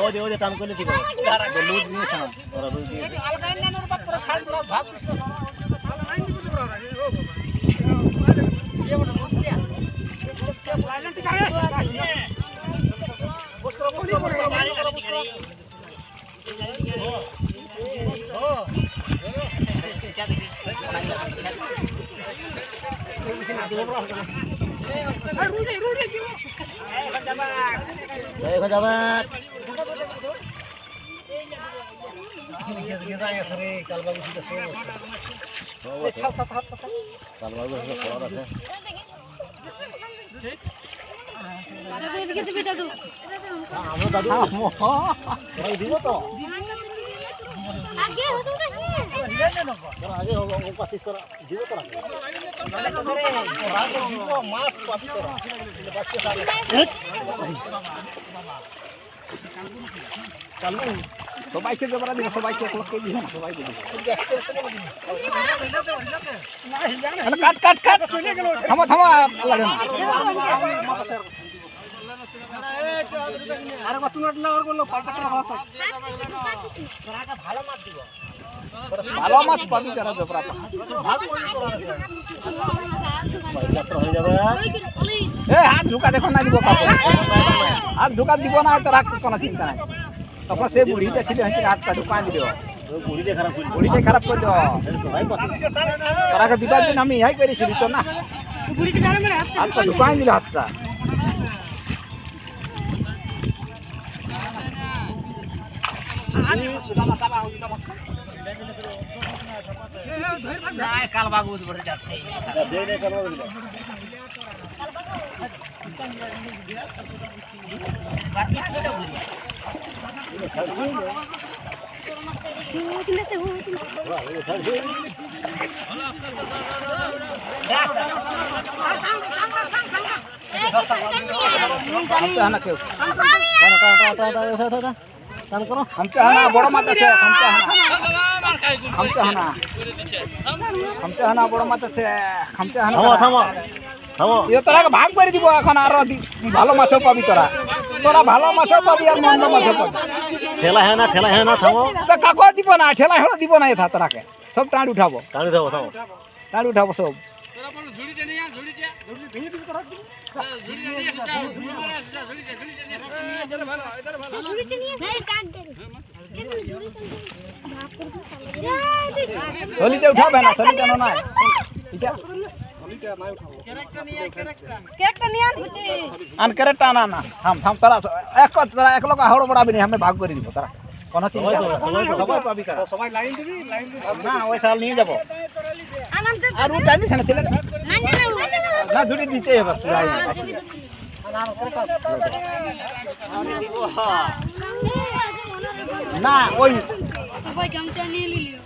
ওই টান করলে ঠিক হবে লুজ নিয়ে ছাড়া ওরা লুজ দিয়ে আলগাইন নানোর বাদ করে ছাড় তোরা ভাগ কৃষ্ণ লাইন দিতে বড় না ये बड़ा मुखिया लाइन ठीक है বস্ত্র বলি করে বাড়ি করে বস্ত্র ओ क्या देखी रुड़ी जीव ए खजाबात गेजा सरे कालबाबू सीधा सो ए छा छा छा कालबाबू से पड़ा আছে দাদু এদিকে দিবি দাদু আমরা দাদু ভাই দিব তো আগে হুজুর কাছে নিয়ে নে না তোরা আগে ও পাসিস করা দিব তোরা মানে করে রাত দিব মাস পাবি তোরা বাচ্চা সাথে কালু সবাইকে জবরা দিব সবাইকে এক লোককে দিব সবাইকে দিব কাট কাট কাট থামো থামো আল্লাহ আরে কত মিনিট না আর বললো 5 টাকা হওয়া তো তোরাকে ভালো মাছ দিব ভালো মাছ পাবি যারা জবরা ভাগ করে তোরা হয়ে যাবে এ হাত ঢুকা দেখো না দিব কাপড় হাত ঢুকা দিব না তো রাখ কোনো চিন্তা নাই তখন সে বুড়িটা ছিল হাতটা ঢুকা দিও বুড়িটা খারাপ করে দিও তোরাকে দিবার দিন আমি ইহাই করেছিলি তো না হাতটা ঢুকাই দিল হাতটা কাল বাবু বলে যাচ্ছে বড় মাছ আছে বড় মাছ আছে তোরা ভাগ করে দিব এখন আরো ভালো মাছও পাবি তোরা তোরা ভালো মাছও পাবি আর মন্দ মাছও পাবি ঠেলা হ্যাঁ না থামো কাকো দিব না ঠেলা হলে দিব না এটা তোরাকে সব টাঁড় উঠাবো টাঁড় উঠাবো সব থলিতে উঠাবে না থলিতে নয় ঠিক আছে আন ক্যারেক্টার না না থাম তোরা এক লোক হাওড় বড়াবি না আমি ভাগ করে দিব তোরা কোন চিন্তা সবাই পাবি সবাই লাইন দিবি না ওই সাল নিয়ে যাব আর ও টাইনি না ছেলে না দুটি দিতে হবে না ওই সবাই গামছা নিয়ে নিলি